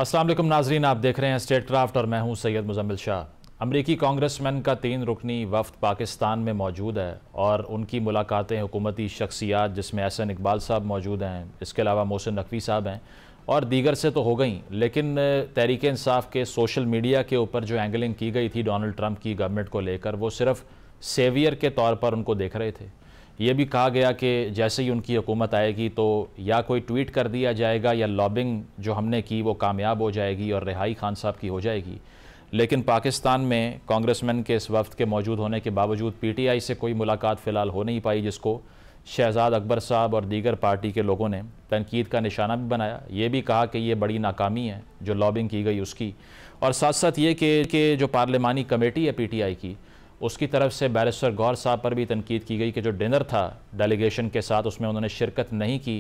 अस्सलाम वालेकुम नाजरीन, आप देख रहे हैं स्टेट क्राफ्ट और मैं हूं सैयद मुजम्मिल शाह। अमरीकी कांग्रेसमैन का 3 रुकनी वफ्द पाकिस्तान में मौजूद है और उनकी मुलाकातें हुकूमती शख्सियात जिसमें एहसन इकबाल साहब मौजूद हैं, इसके अलावा मोहसिन नकवी साहब हैं और दीगर से तो हो गई, लेकिन तहरीक इंसाफ के सोशल मीडिया के ऊपर जो एंगलिंग की गई थी डोनाल्ड ट्रंप की गवर्नमेंट को लेकर, वो सिर्फ सेवियर के तौर पर उनको देख रहे थे। ये भी कहा गया कि जैसे ही उनकी हुकूमत आएगी तो या कोई ट्वीट कर दिया जाएगा या लॉबिंग जो हमने की वो कामयाब हो जाएगी और रिहाई खान साहब की हो जाएगी। लेकिन पाकिस्तान में कांग्रेसमैन के इस वफ्द के मौजूद होने के बावजूद पीटीआई से कोई मुलाकात फ़िलहाल हो नहीं पाई, जिसको शहजाद अकबर साहब और दीगर पार्टी के लोगों ने तनकीद का निशाना भी बनाया। ये भी कहा कि ये बड़ी नाकामी है जो लॉबिंग की गई उसकी, और साथ साथ ये कि जो पार्लिमानी कमेटी है पीटीआई की, उसकी तरफ से बैरिस्टर गौहर साहब पर भी तनकीद की गई कि जो डिनर था डेलीगेशन के साथ उसमें उन्होंने शिरकत नहीं की,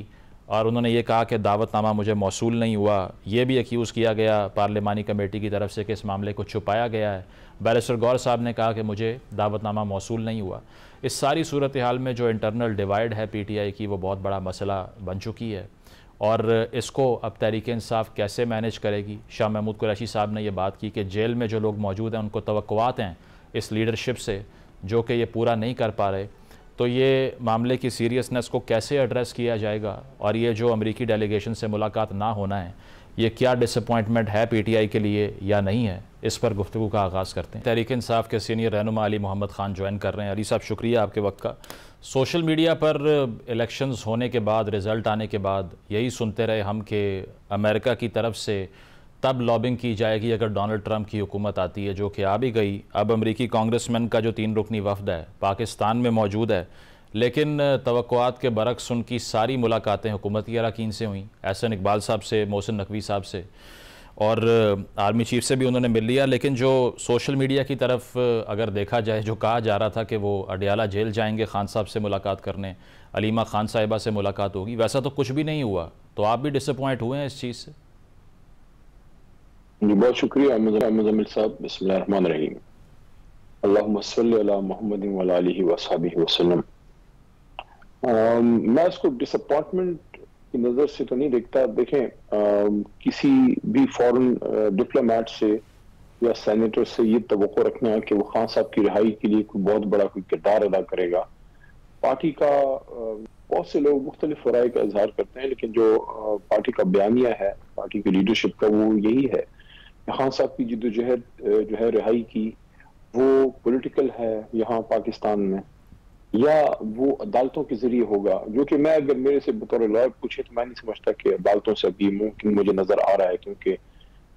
और उन्होंने ये कहा कि दावतनामा मुझे मौसूल नहीं हुआ। ये भी एक्यूज़ किया गया पार्लिमानी कमेटी की तरफ से कि इस मामले को छुपाया गया है। बैरिस्टर गौहर साहब ने कहा कि मुझे दावतनामा मौसूल नहीं हुआ। इस सारी सूरत हाल में जो इंटरनल डिवाइड है पीटीआई की, वो बहुत बड़ा मसला बन चुकी है और इसको अब तहरीक इंसाफ कैसे मैनेज करेगी। शाह महमूद कुरैशी साहब ने यह बात की कि जेल में जो लोग मौजूद हैं उनको तवक्कुआत हैं इस लीडरशिप से, जो कि ये पूरा नहीं कर पा रहे। तो ये मामले की सीरियसनेस को कैसे एड्रेस किया जाएगा, और ये जो अमेरिकी डेलीगेशन से मुलाकात ना होना है, ये क्या डिसअपॉइंटमेंट है पीटीआई के लिए या नहीं है, इस पर गुफ्तगू का आगाज़ करते हैं। तहरीक इंसाफ के सीनियर रहनुमा अली मोहम्मद ख़ान ज्वाइन कर रहे हैं। अली साहब, शुक्रिया आपके वक्त का। सोशल मीडिया पर इलेक्शंस होने के बाद, रिज़ल्ट आने के बाद यही सुनते रहे हम कि अमेरिका की तरफ से तब लॉबिंग की जाएगी अगर डोनाल्ड ट्रंप की हुकूमत आती है, जो कि आ भी गई। अब अमरीकी कांग्रेसमैन का जो 3 रुकनी वफ्द है पाकिस्तान में मौजूद है, लेकिन तवक्कुआत के बरक्स उनकी सारी मुलाकातें हुकूमती अरकान से हुई, एहसन इकबाल साहब से, मोहसिन नकवी साहब से और आर्मी चीफ से भी उन्होंने मिल लिया। लेकिन जो सोशल मीडिया की तरफ अगर देखा जाए, जो कहा जा रहा था कि वो अडियाला जेल जाएंगे खान साहब से मुलाकात करने, अलीमा खान साहिबा से मुलाकात होगी, वैसा तो कुछ भी नहीं हुआ। तो आप भी डिसअपॉइंट हुए हैं इस चीज़ से? जी, बहुत शुक्रिया मुजम्मिल साहब। बिस्मिल्लाहिर्रहमानिर्रहीम। अल्लाहुम्मा सल्लि अला मुहम्मदिन व अला आलिहि व अस्हाबिहि वसल्लम। मैं इसको डिसअपॉइंटमेंट की नज़र से तो नहीं देखता। देखें, किसी भी फॉरेन डिप्लोमेट से या सेनेटर से ये तवक्को रखना कि वो खान साहब की रिहाई के लिए कोई बहुत बड़ा कोई किरदार अदा करेगा। पार्टी का बहुत से लोग मुख्तलिफ राय का इजहार करते हैं, लेकिन जो पार्टी का बयानिया है, पार्टी की लीडरशिप का, वो यही है खान साहब की जिद्दोजहद जो है रिहाई की, वो पॉलिटिकल है यहाँ पाकिस्तान में, या वो अदालतों के जरिए होगा, जो कि मैं अगर मेरे से बतौर लॉयर पूछे तो मैं नहीं समझता कि अदालतों से अभी मुमकिन मुझे नजर आ रहा है, क्योंकि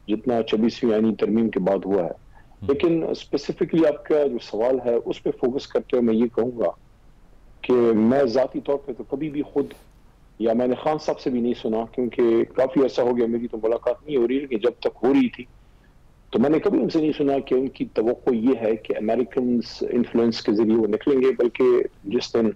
जितना 26वीं आईनी तरमीम के बाद हुआ है। लेकिन स्पेसिफिकली आपका जो सवाल है उस पर फोकस करते हुए मैं ये कहूँगा कि मैं जाती तौर पर तो कभी भी खुद, या मैंने खान साहब से भी नहीं सुना, क्योंकि काफी ऐसा हो गया मेरी तो मुलाकात नहीं हो रही, लेकिन जब तक हो रही थी तो मैंने कभी उनसे नहीं सुना कि उनकी तवक्को ये है कि अमेरिकन इन्फ्लुएंस के जरिए वो निकलेंगे। बल्कि जिस दिन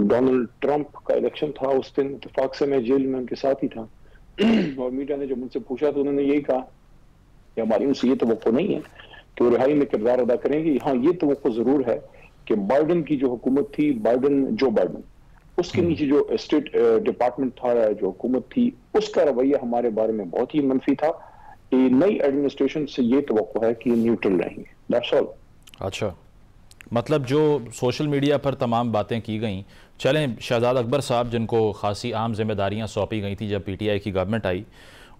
डोनाल्ड ट्रंप का इलेक्शन था उस दिन इत्तेफाक से मैं जेल में उनके साथ ही था और मीडिया ने जब मुझसे पूछा तो उन्होंने यही कहा कि हमारी उनसे ये तवक्को नहीं है कि वो रिहाई में किरदार अदा करेंगे। हाँ, ये तवक्को जरूर है कि बाइडन की जो हुकूमत थी, जो बाइडन, उसके नीचे जो स्टेट डिपार्टमेंट था, जो हुकूमत थी, उसका रवैया हमारे बारे में बहुत ही मनफी था। नई एडमिनिस्ट्रेशन से ये तवक्को है कि न्यूट्रल रहेंगे। That's all. अच्छा, मतलब जो सोशल मीडिया पर तमाम बातें की गई, चलें शहजाद अकबर साहब जिनको खासी आम जिम्मेदारियां सौंपी गई थी जब पीटीआई की गवर्नमेंट आई,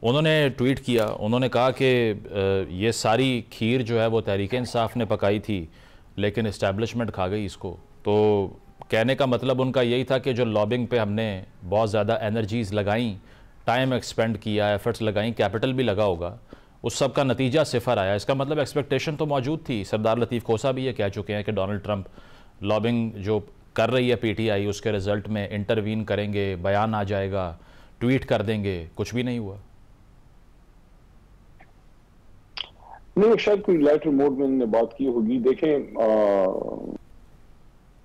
उन्होंने ट्वीट किया, उन्होंने कहा कि ये सारी खीर जो है वो तहरीक इंसाफ ने पकाई थी, लेकिन इस्टेब्लिशमेंट खा गई इसको। तो कहने का मतलब उनका यही था कि जो लॉबिंग पे हमने बहुत ज़्यादा एनर्जीज़ लगाई, टाइम एक्सपेंड किया, एफर्ट्स लगाई, कैपिटल भी लगा होगा, उस सब का नतीजा सिफर आया। इसका मतलब एक्सपेक्टेशन तो मौजूद थी। सरदार लतीफ़ खोसा भी ये कह चुके हैं कि डोनाल्ड ट्रंप लॉबिंग जो कर रही है पीटीआई, उसके रिजल्ट में इंटरवीन करेंगे, बयान आ जाएगा, ट्वीट कर देंगे। कुछ भी नहीं हुआ। नहीं, शायद कोई लाइटर मोड में उन्होंने बात की होगी। देखें,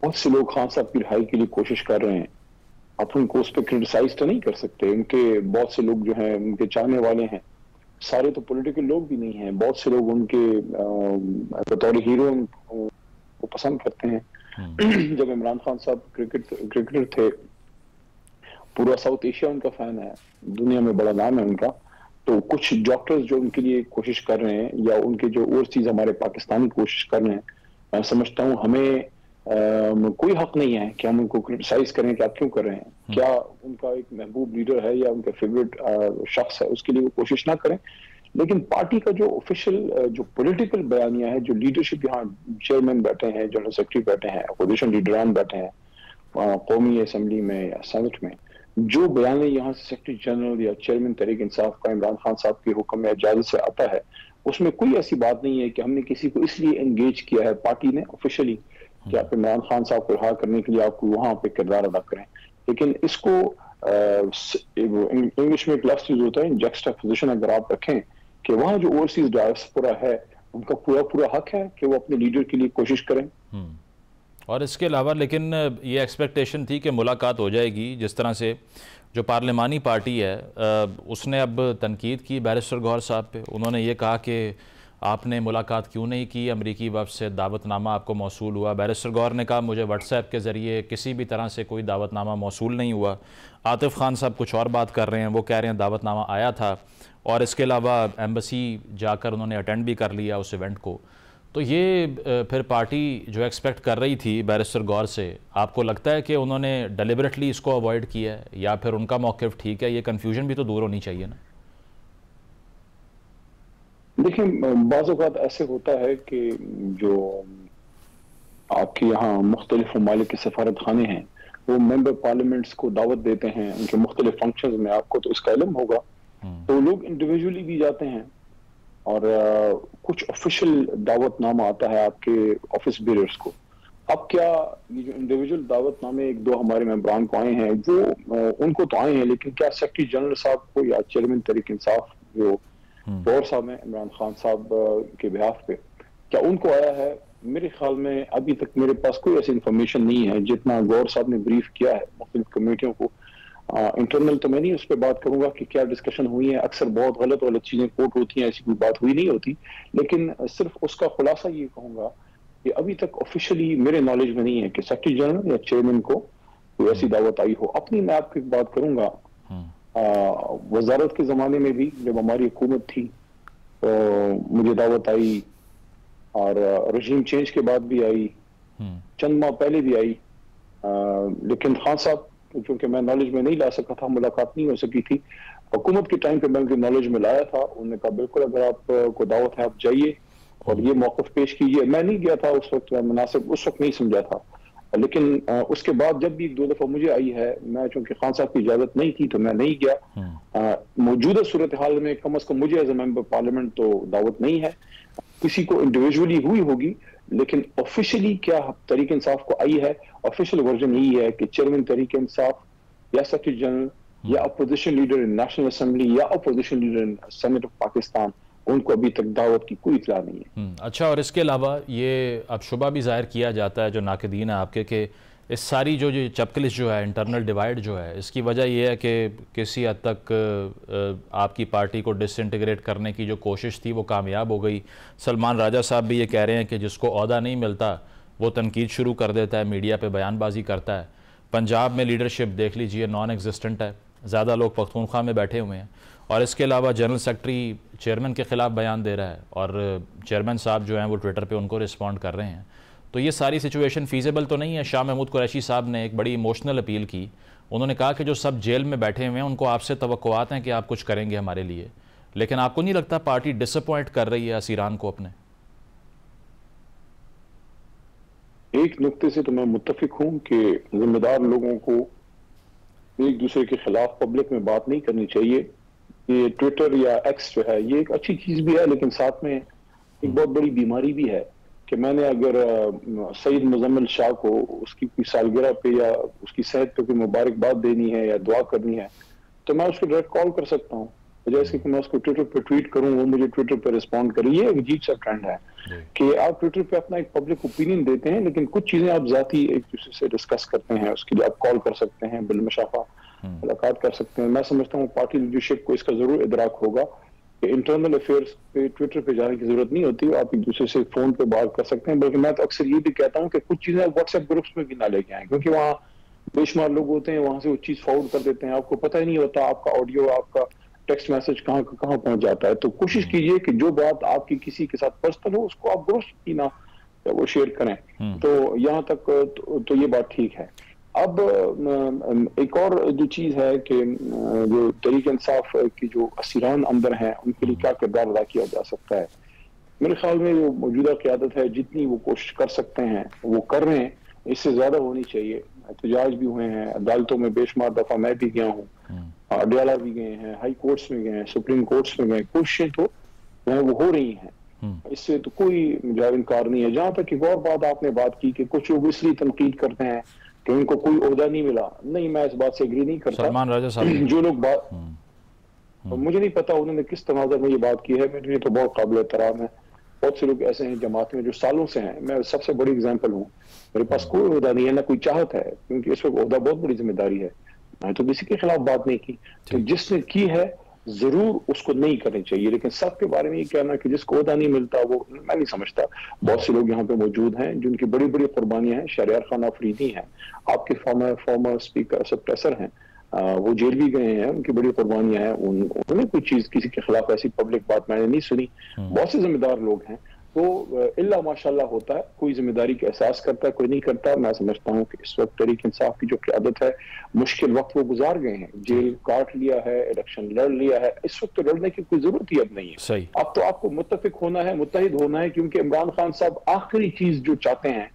बहुत से लोग खान साहब की रिहाई के लिए कोशिश कर रहे हैं। आप उनको उस पर क्रिटिसाइज तो नहीं कर सकते। उनके बहुत से लोग जो हैं उनके चाहने वाले हैं, सारे तो पॉलिटिकल लोग भी नहीं हैं। बहुत से लोग उनके बतौर हीरो को पसंद करते हैं। जब इमरान खान साहब क्रिकेटर थे, पूरा साउथ एशिया उनका फैन है, दुनिया में बड़ा नाम है उनका। तो कुछ डॉक्टर्स जो उनके लिए कोशिश कर रहे हैं या उनके जो ओवरसीज हमारे पाकिस्तानी कोशिश कर रहे हैं, मैं समझता हूँ हमें कोई हक नहीं है कि हम उनको क्रिटिसाइज करें कि आप क्यों कर रहे हैं। क्या उनका एक महबूब लीडर है या उनका फेवरेट शख्स है, उसके लिए वो कोशिश ना करें। लेकिन पार्टी का जो ऑफिशियल जो पॉलिटिकल बयानिया है, जो लीडरशिप यहाँ चेयरमैन बैठे हैं, जनरल सेक्रेटरी बैठे हैं, अपोजिशन लीडरान बैठे हैं कौमी असम्बली में या सेनेट में, जो बयान यहाँ से सेक्रेटरी जनरल या चेयरमैन तहरीक इंसाफ का इमरान खान साहब के हुक्म या इजाजत से आता है, उसमें कोई ऐसी बात नहीं है कि हमने किसी को इसलिए एंगेज किया है पार्टी ने ऑफिशियली कि आप इमरान खान साहब को रिहा करने के लिए आपको वहां पे किरदार अदा करें। लेकिन इसको इंग्लिश में एक लफ्ज़ यूज होता है जक्सटापोजिशन, अगर आप रखें कि वहां जो ओवरसीज डायस्पोरा है उनका पूरा पूरा हक है कि वो अपने लीडर के लिए कोशिश करें। और इसके अलावा लेकिन ये एक्सपेक्टेशन थी कि मुलाकात हो जाएगी, जिस तरह से जो पार्लिमानी पार्टी है उसने अब तनकीद की बैरिस्टर गौहर साहब पे। उन्होंने ये कहा कि आपने मुलाकात क्यों नहीं की, अमरीकी वफ़द से दावतनामा आपको मौसूल हुआ। बैरिस्टर गौहर ने कहा मुझे व्हाट्सएप के ज़रिए किसी भी तरह से कोई दावतनामा मौसूल नहीं हुआ। आतिफ़ खान साहब कुछ और बात कर रहे हैं, वो कह रहे हैं दावतनामा आया था और इसके अलावा एम्बेसी जाकर उन्होंने अटेंड भी कर लिया उस इवेंट को। तो ये फिर पार्टी जो एक्सपेक्ट कर रही थी बैरिस्टर गौहर से, आपको लगता है कि उन्होंने डेलिबरेटली इसको अवॉइड किया है या फिर उनका मौक़िफ़ ठीक है? ये कन्फ्यूजन भी तो दूर होनी चाहिए ना। देखिए, बाज़ औक़ात ऐसे होता है कि जो आपके यहाँ मुख्तलिफ ममालिक के सफारत खाने हैं वो मेंबर पार्लियामेंट्स को दावत देते हैं उनके मुख्तलिफ फंक्शंस में, आपको तो इसका इल्म होगा। तो लोग इंडिविजुअली भी जाते हैं और कुछ ऑफिशियल दावतनामा आता है आपके ऑफिस बेयरर्स को। अब क्या ये जो इंडिविजुअल दावतनामे एक दो हमारे मेंबरान को आए हैं वो उनको तो आए हैं, लेकिन क्या सेक्रेटरी जनरल साहब को या चेयरमैन तहरीक इंसाफ जो गौहर साहब हैं इमरान खान साहब के बिहाफ पे, क्या उनको आया है? मेरे ख्याल में अभी तक मेरे पास कोई ऐसी इंफॉर्मेशन नहीं है। जितना गौहर साहब ने ब्रीफ किया है मुख्तलिफ कमेटियों को, इंटरनल तो मैं नहीं उस पर बात करूंगा कि क्या डिस्कशन हुई है। अक्सर बहुत गलत चीजें कोट होती हैं, ऐसी कोई बात हुई नहीं होती। लेकिन सिर्फ उसका खुलासा ये कहूंगा कि अभी तक ऑफिशियली मेरे नॉलेज में नहीं है कि सेक्रेटरी जनरल या चेयरमैन को कोई ऐसी दावत आई हो। अपनी मैं आपको एक बात करूंगा, वजारत के ज़माने में भी जब हमारी हुकूमत थी तो मुझे दावत आई और रजीम चेंज के बाद भी आई, चंद माह पहले भी आई। लेकिन खान साहब क्योंकि मैं नॉलेज में नहीं ला सका था, मुलाकात नहीं हो सकी थी। हुकूमत के टाइम पे मैं उनकी नॉलेज में लाया था, उन्होंने कहा बिल्कुल अगर आपको दावत है आप जाइए और ये मौक़िफ़ पेश कीजिए। मैं नहीं गया था उस वक्त, मुनासिब उस वक्त नहीं समझा था। लेकिन उसके बाद जब भी दो दफा मुझे आई है, मैं चूंकि खान साहब की इजाजत नहीं थी तो मैं नहीं गया। मौजूदा सूरत हाल में कम अज कम मुझे एज ए मेंबर पार्लियामेंट तो दावत नहीं है। किसी को इंडिविजुअली हुई होगी, लेकिन ऑफिशियली क्या तहरीक इंसाफ को आई है? ऑफिशियल वर्जन यही है कि चेयरमैन तहरीक इंसाफ या सेक्रेटरी जनरल या opposition leader in National Assembly या opposition leader in Senate of Pakistan, उनको अभी तक दावत की कोई इत्तला नहीं है। अच्छा, और इसके अलावा ये अब शुबा भी जाहिर किया जाता है जो नाक़दीन है आपके कि इस सारी जो चपकलिश जो है, इंटरनल डिवाइड जो है, इसकी वजह यह है कि किसी हद तक आपकी पार्टी को डिसइंटीग्रेट करने की जो कोशिश थी वो कामयाब हो गई। सलमान राजा साहब भी ये कह रहे हैं कि जिसको ओहदा नहीं मिलता वो तनकीद शुरू कर देता है, मीडिया पे बयानबाजी करता है। पंजाब में लीडरशिप देख लीजिए नॉन एग्जिस्टेंट है, ज़्यादा लोग पख्तूनख्वा में बैठे हुए हैं। और इसके अलावा जनरल सेक्रेटरी चेयरमैन के ख़िलाफ़ बयान दे रहा है और चेयरमैन साहब जो हैं वो ट्विटर पे उनको रिस्पॉन्ड कर रहे हैं। तो ये सारी सिचुएशन फ़ीज़ेबल तो नहीं है। शाह महमूद कुरैशी साहब ने एक बड़ी इमोशनल अपील की। उन्होंने कहा कि जो सब जेल में बैठे हुए हैं उनको आपसे तवक्कुआत हैं कि आप कुछ करेंगे हमारे लिए, लेकिन आपको नहीं लगता पार्टी डिसअपॉइंट कर रही है असीरान को अपने? एक नुक्ते से तो मैं मुत्तफिक हूं कि जिम्मेदार लोगों को एक दूसरे के खिलाफ पब्लिक में बात नहीं करनी चाहिए। ये ट्विटर या एक्स जो है ये एक अच्छी चीज भी है, लेकिन साथ में एक बहुत बड़ी बीमारी भी है कि मैंने अगर सईद मुजम्मिल शाह को उसकी कोई सालगिरह पे या उसकी सेहत पे कोई मुबारकबाद देनी है या दुआ करनी है तो मैं उसको डायरेक्ट कॉल कर सकता हूँ, जैसे कि मैं उसको ट्विटर पे ट्वीट करूँ वो मुझे ट्विटर पे रिस्पॉन्ड करे। ये एक अजीब सा ट्रेंड है कि आप ट्विटर पे अपना एक पब्लिक ओपिनियन देते हैं, लेकिन कुछ चीजें आप जाती एक दूसरे से डिस्कस करते हैं, उसके लिए आप कॉल कर सकते हैं, बिलमुशाफा मुलाकात कर सकते हैं। मैं समझता हूँ पार्टी लीडरशिप को इसका जरूर इदराक होगा कि इंटरनल अफेयर्स पे ट्विटर पे जाने की जरूरत नहीं होती, आप एक दूसरे से फोन पे बात कर सकते हैं। बल्कि मैं तो अक्सर ये भी कहता हूँ कि कुछ चीजें व्हाट्सएप ग्रुप्स में भी ना लेके आए, क्योंकि वहाँ बेशुमार लोग होते हैं, वहां से वो चीज फॉरवर्ड कर देते हैं, आपको पता ही नहीं होता, आपका ऑडियो आपका टेक्स्ट मैसेज कहाँ कहाँ पहुंच जाता है। तो कोशिश कीजिए कि जो बात आपकी किसी के साथ पर्सनल हो उसको आप दुरुस्त की ना वो शेयर करें। तो यहाँ तक तो ये बात ठीक है। अब एक और जो चीज है कि जो तहरीक इंसाफ की जो असीरान अंदर हैं उनके लिए क्या किरदार अदा किया जा सकता है। मेरे ख्याल में जो मौजूदा क़यादत है जितनी वो कोशिश कर सकते हैं वो कर रहे हैं, इससे ज्यादा होनी चाहिए। एहतजाज भी हुए हैं, अदालतों में बेशुमार दफा मैं भी गया हूँ, अडयाला भी गए हैं, हाई कोर्ट्स में गए हैं, सुप्रीम कोर्ट्स में गए, कोशिशें तो वो हो रही हैं, इससे तो कोई इनकार नहीं है। जहां तक एक और बात आपने बात की कि कुछ लोग इसलिए तनकीद करते हैं कि उनको कोई ओहदा नहीं मिला, नहीं, मैं इस बात से एग्री नहीं करता। सलमान राजा साहब जो लोग बात मुझे नहीं पता उन्होंने किस तनाज़र में ये बात की है, मेरे लिए तो बहुत काबिल एहतराम है। बहुत से लोग ऐसे हैं जमात में जो सालों से हैं, मैं सबसे बड़ी एग्जाम्पल हूँ, मेरे पास कोई ओहदा नहीं है ना कोई चाहत है, क्योंकि इस वक्त ओहदा बहुत बड़ी जिम्मेदारी है। मैं तो किसी के खिलाफ बात नहीं की, तो जिसने की है जरूर उसको नहीं करनी चाहिए, लेकिन सबके बारे में ये कहना कि जिसको ओहदा नहीं मिलता वो मैं नहीं समझता। बहुत से लोग यहाँ पे मौजूद हैं जिनकी बड़ी बड़ी कुर्बानियां हैं। शहरयार खान अफरीदी हैं, आपके फॉर्मर स्पीकर सप्रेसर हैं, वो जेल भी गए हैं, उनकी बड़ी कुर्बानियां हैं। उन्होंने कोई चीज किसी के खिलाफ ऐसी पब्लिक बात मैंने नहीं सुनी। बहुत से जिम्मेदार लोग हैं, तो इल्ला माशाल्लाह होता है, कोई जिम्मेदारी का एहसास करता है, कोई नहीं करता। मैं समझता हूँ कि इस वक्त तहरीक इंसाफ की जो क़यादत है, मुश्किल वक्त वो गुजार गए हैं, जेल काट लिया है, इलेक्शन लड़ लिया है, इस वक्त तो लड़ने की कोई जरूरत ही अब नहीं है। सही। अब तो आपको मुत्तफिक होना है, मुत्तहिद होना है, क्योंकि इमरान खान साहब आखिरी चीज जो चाहते हैं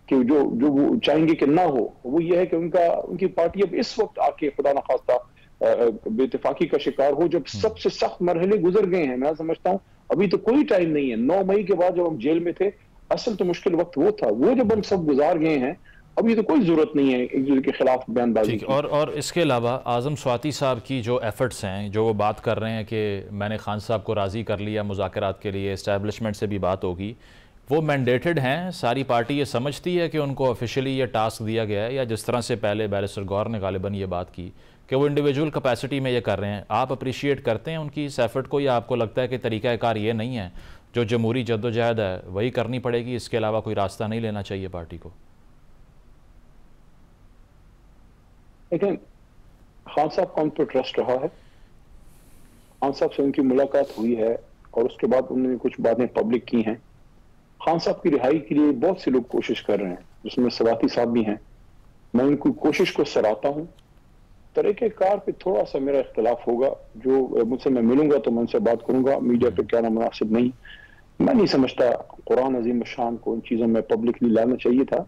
कि जो वो चाहेंगे कि ना हो, वो ये है कि उनकी पार्टी अब इस वक्त आके खुदा न खास्ता बेइत्तेफाकी का शिकार हो, जब सबसे सख्त मरहले गुजर गए हैं। मैं समझता हूँ अभी तो कोई टाइम नहीं है। 9 मई के बाद जब हम जेल में थे, असल तो मुश्किल वक्त वो था, वो जब हम सब गुजार गए हैं, अभी तो कोई जरूरत नहीं है एक दूसरे के खिलाफ बयानबाजी की। और इसके अलावा आजम स्वाति साहब की जो एफर्ट्स हैं, जो वो बात कर रहे हैं कि मैंने खान साहब को राज़ी कर लिया मुज़ाकरात के लिए, इस्टेब्लिशमेंट से भी बात होगी, वो मैंडेटेड हैं? सारी पार्टी ये समझती है कि उनको ऑफिशियली ये टास्क दिया गया है, या जिस तरह से पहले बैरिस्टर गौर ने गालिबन ये बात की कि वो इंडिविजुअल कैपेसिटी में ये कर रहे हैं? आप अप्रिशिएट करते हैं उनकी इस एफर्ट को, या आपको लगता है कि तरीक़ाकार ये नहीं है, जो जमहूरी जद्दोजहद है वही करनी पड़ेगी, इसके अलावा कोई रास्ता नहीं लेना चाहिए पार्टी को? लेकिन खान साहब का उन पर ट्रस्ट रहा है, खान साहब से उनकी मुलाकात हुई है और उसके बाद उन्होंने कुछ बातें पब्लिक की हैं। खान साहब की रिहाई के लिए बहुत से लोग कोशिश कर रहे हैं, जिसमें स्वाति साहब भी हैं। मैं उनकी कोशिश को सराहता हूँ। तरीक़ेकार पे थोड़ा सा मेरा इख्तलाफ होगा, जो मुझसे मैं मिलूंगा तो मैं उनसे बात करूंगा, मीडिया पे कहना मुनासिब नहीं। मैं नहीं समझता कुरान अजीम शान को इन चीजों में पब्लिकली लाना चाहिए था।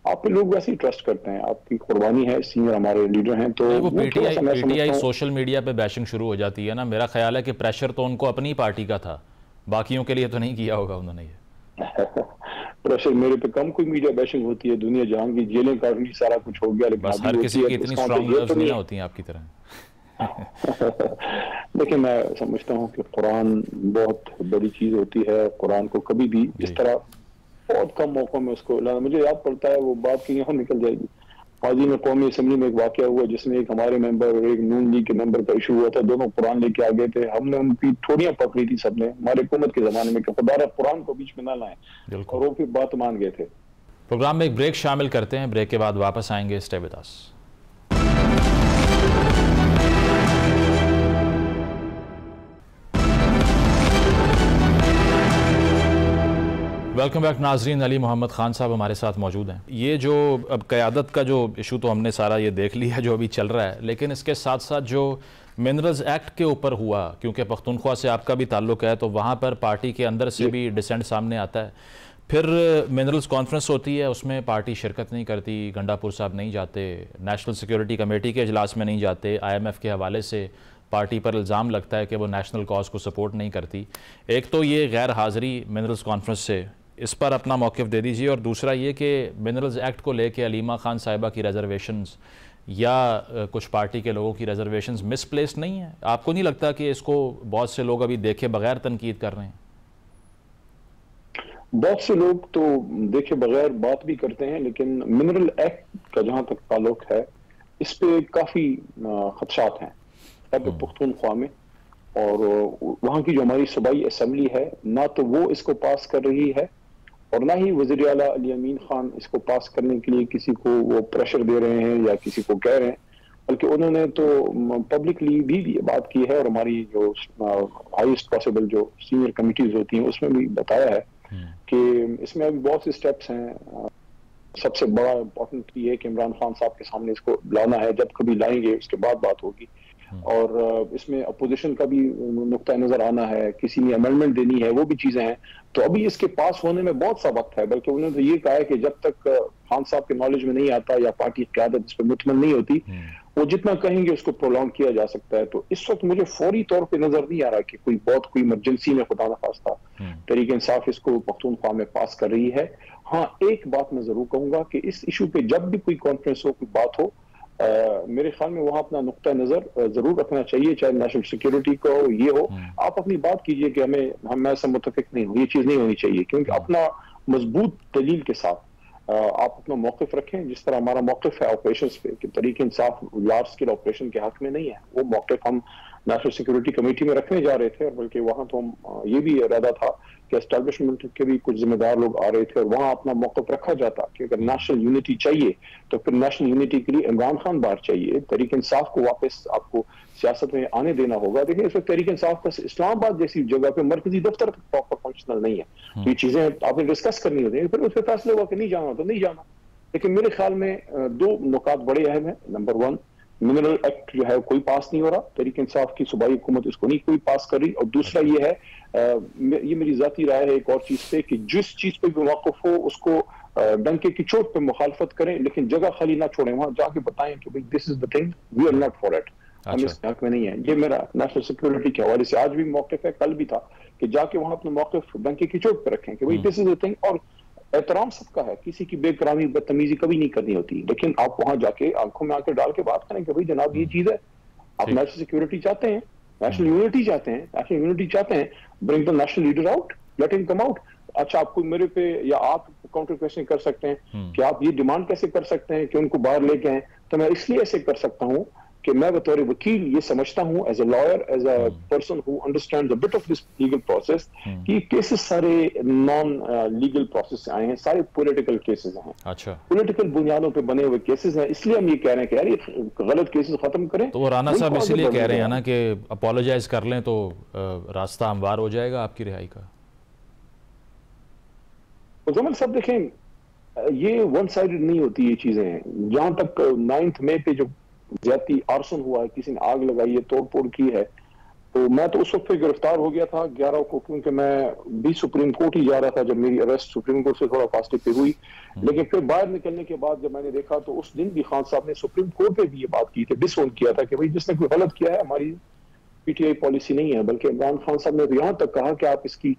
आप पे लोग वैसे ही ट्रस्ट करते हैं, आपकी कुर्बानी है, सीनियर हमारे लीडर हैं, तो वो पीटीआई सोशल मीडिया पे बैशिंग शुरू हो जाती है ना। मेरा ख्याल है कि प्रेशर तो उनको अपनी पार्टी का था, बाकियों के लिए तो नहीं किया होगा उन्होंने ये। प्रेशर मेरे पे कम, कोई मीडिया बैशिंग होती है, दुनिया जहां की जेलें काट ली, सारा कुछ हो गया, लेकिन बस हर किसी की इतनी स्ट्रांग नर्व्स नहीं होती हैं आपकी तरह। देखिए, मैं समझता हूँ कि कुरान बहुत बड़ी चीज होती है। कुरान को कभी भी इस तरह बहुत कम मौकों में उसको लाना, मुझे याद पड़ता है वो बात की यहाँ निकल जाएगी। हाजी में कौमी असम्बली में एक वाकया हुआ जिसमें एक हमारे मेंबर और एक नून लीग के मेंबर का इशू हुआ था, दोनों कुरान लेके आ गए थे। हमने उनकी ठोड़ियां पकड़ी थी सबने, हमारे हुकूमत के जमाने में, कि खुदारा कुरान को बीच में ना लाएं, और वो फिर बात मान गए थे। प्रोग्राम में एक ब्रेक शामिल करते हैं, ब्रेक के बाद वापस आएंगे। Stay with us. Welcome back नाजरीन। अली मोहम्मद ख़ान साहब हमारे साथ मौजूद हैं। ये जो अब क़यादत का जो इशू तो हमने सारा ये देख लिया जो अभी चल रहा है, लेकिन इसके साथ साथ जो मिनरल्स एक्ट के ऊपर हुआ, क्योंकि पख्तूनख्वा से आपका भी ताल्लुक़ है, तो वहाँ पर पार्टी के अंदर से भी डिसेंट सामने आता है। फिर मिनरल्स कॉन्फ्रेंस होती है, उसमें पार्टी शिरकत नहीं करती, गंडापुर साहब नहीं जाते, नेशनल सिक्योरिटी कमेटी के इजलास में नहीं जाते, IMF के हवाले से पार्टी पर इल्ज़ाम लगता है कि वो नेशनल कॉज को सपोर्ट नहीं करती। एक तो ये गैर हाज़िरी मिनरल्स कॉन्फ्रेंस से, इस पर अपना मौक़िफ़ दे दीजिए, और दूसरा ये कि मिनरल्स एक्ट को लेके अलीमा खान साहिबा की रिजर्वेशंस या कुछ पार्टी के लोगों की रिजर्वेशंस मिसप्लेस्ड नहीं है? आपको नहीं लगता कि इसको बहुत से लोग अभी देखे बगैर तनकीद कर रहे हैं? बहुत से लोग तो देखे बगैर बात भी करते हैं, लेकिन मिनरल एक्ट का जहां तक ताल्लुक है, इस पे काफी खदशात हैं पख्तूनख्वा में, और वहां की जो हमारी सूबाई असम्बली है, ना तो वो इसको पास कर रही है, और ना ही वज़ीर आला अली अमीन खान इसको पास करने के लिए किसी को वो प्रेशर दे रहे हैं या किसी को कह रहे हैं। बल्कि उन्होंने तो पब्लिकली भी ये बात की है और हमारी जो हाईएस्ट पॉसिबल जो सीनियर कमिटीज होती हैं उसमें भी बताया है कि इसमें अभी बहुत से स्टेप्स हैं। सबसे बड़ा इंपॉर्टेंट ये है कि इमरान खान साहब के सामने इसको लाना है, जब कभी लाएंगे उसके बाद बात होगी। और इसमें अपोजिशन का भी नुक्ता नजर आना है, किसी ने अमेंडमेंट देनी है, वो भी चीजें हैं। तो अभी इसके पास होने में बहुत सा वक्त है, बल्कि उन्होंने तो ये कहा है कि जब तक खान साहब के नॉलेज में नहीं आता या पार्टी की क़यादत इस पर मुतमन नहीं होती, वो जितना कहेंगे उसको प्रोलॉन्ग किया जा सकता है। तो इस वक्त मुझे फौरी तौर पे नजर नहीं आ रहा कि कोई इमरजेंसी में खुदा न खास्ता तहरीक इंसाफ इसको पख्तूनख्वा में पास कर रही है। हाँ, एक बात मैं जरूर कहूंगा कि इस इशू पे जब भी कोई कॉन्फ्रेंस हो, कोई बात हो, मेरे ख्याल में वहां अपना नुक्ता नजर जरूर रखना चाहिए, चाहे नेशनल सिक्योरिटी को हो, ये हो। आप अपनी बात कीजिए कि हम ऐसा मुतफिक नहीं हो, ये चीज नहीं होनी चाहिए, क्योंकि अपना मजबूत दलील के साथ आप अपना मौकिफ रखें। जिस तरह हमारा मौकिफ है ऑपरेशन पे कि Tehreek Insaf large scale operation के हक में नहीं है, वो मौकिफ हम नेशनल सिक्योरिटी कमेटी में रखने जा रहे थे। और बल्कि वहां तो हम ये भी इरादा था कि एस्टैब्लिशमेंट के भी कुछ जिम्मेदार लोग आ रहे थे और वहां अपना मौक़िफ़ रखा जाता कि अगर नेशनल यूनिटी चाहिए तो फिर नेशनल यूनिटी के लिए इमरान खान बाहर चाहिए, तहरीक इंसाफ को वापस आपको सियासत में आने देना होगा। देखिए, इस वक्त तहरीक इंसाफ का इस्लामाबाद जैसी जगह पे मरकजी दफ्तर प्रॉपर फंक्शनल नहीं है, तो ये चीजें आपने डिस्कस करनी होती है, फिर उस पर फैसले हुआ कि नहीं जाना तो नहीं जाना। लेकिन मेरे ख्याल में दो नुकात बड़े अहम है। नंबर वन, मिनरल एक्ट जो है कोई पास नहीं हो रहा, तहरीक इंसाफ की सूबाई हुकूमत इसको नहीं कोई पास कर रही। और दूसरा ये है, ये मेरी जाती राय है एक और चीज पे, कि जिस चीज पे भी मौक़िफ़ हो उसको डंके की चोट पे मुखालफत करें, लेकिन जगह खाली ना छोड़ें, वहां जाके बताएं कि भाई this is the thing, we are not for it, हम इस हक में नहीं है। ये मेरा नेशनल सिक्योरिटी के हवाले से आज भी मौक़िफ़ है, कल भी था, कि जाके वहां अपना मौक़िफ़ डंके की चोट पे रखें कि भाई दिस इज द थिंग। और एहतराम सबका है, किसी की बेकरामी बदतमीजी कभी नहीं करनी होती, लेकिन आप वहां जाके आंखों में आंखें डाल के बात करें कि भाई जनाब ये चीज है, आप नेशनल सिक्योरिटी चाहते हैं, नेशनल यूनिटी चाहते हैं, नेशनल यूनिटी चाहते हैं, bring the national leader out, let him come out. अच्छा, आपको मेरे पे या आप काउंटर क्वेश्चन कर सकते हैं कि आप ये डिमांड कैसे कर सकते हैं कि उनको बाहर लेके आए, तो मैं इसलिए ऐसे कर सकता हूं कि मैं बतौर वकील ये समझता हूं, as a lawyer, as a person who understands a bit of this legal process, कि केसेस सारे नॉन लीगल प्रोसेस से आए हैं, सारे पॉलिटिकल केसेस हैं। अच्छा, पॉलिटिकल बुनियादों पे बने हुए केसेस हैं, इसलिए हम ये कह रहे हैं कि यार ये गलत केसेस खत्म करें। तो वो राना साहब इसलिए कह रहे हैं ना कि अपोलोजाइज कर लें तो रास्ता हमवार हो जाएगा आपकी रिहाई का। मुजम्मिल साहब देखें, ये वन साइडेड नहीं होती ये चीजें। जहां तक 9 मई पे जो ज्यादती आर्सन हुआ है, किसी ने आग लगाई है, तोड़ फोड़ की है, तो मैं तो उस वक्त फिर गिरफ्तार हो गया था 11 को, क्योंकि मैं भी सुप्रीम कोर्ट ही जा रहा था जब मेरी अरेस्ट सुप्रीम कोर्ट से थोड़ा फासले पे हुई। लेकिन फिर बाहर निकलने के बाद जब मैंने देखा तो उस दिन भी खान साहब ने सुप्रीम कोर्ट पे भी ये बात की थी, डिसोन किया था कि भाई जिसने कोई गलत किया है, हमारी पीटीआई पॉलिसी नहीं है। बल्कि इमरान खान साहब ने तो यहाँ तक कहा कि आप इसकी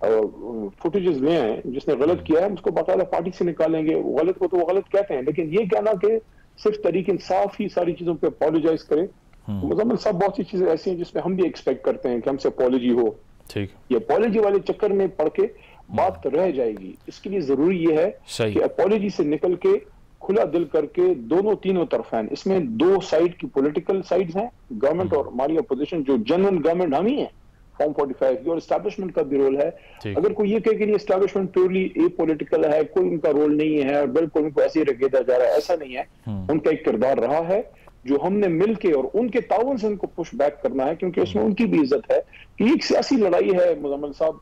फुटेजेस ले आए, जिसने गलत किया है उसको बाकायदा पार्टी से निकालेंगे, वो गलत को तो वो गलत कहते हैं। लेकिन ये कहना कि सिर्फ तहरीक इंसाफ ही सारी चीजों पे अपोलोजाइज करे, मुजम्मिल साहब बहुत सी चीजें ऐसी हैं जिसमें हम भी एक्सपेक्ट करते हैं कि हमसे अपॉलॉजी हो। ठीक, ये अपॉलॉजी वाले चक्कर में पड़ के बात रह जाएगी। इसके लिए जरूरी ये है कि अपॉलॉजी से निकल के खुला दिल करके दोनों तीनों तरफ हैं, इसमें दो साइड की पॉलिटिकल साइड्स हैं, गवर्नमेंट और हमारी अपोजिशन, जो जनरल गवर्नमेंट हम ही है फॉर्म 45 की, और एस्टैब्लिशमेंट का भी रोल है। अगर कोई ये कहे कि एस्टैब्लिशमेंट प्योरली ए पॉलिटिकल है, कोई उनका रोल नहीं है और बिल्कुल उनको ऐसे ही रखेदा जा रहा है, ऐसा नहीं है। उनका एक किरदार रहा है जो हमने मिलके और उनके ताउन से उनको पुश बैक करना है, क्योंकि उसमें उनकी भी इज्जत है कि एक सियासी लड़ाई है। मुजम्मिल साहब,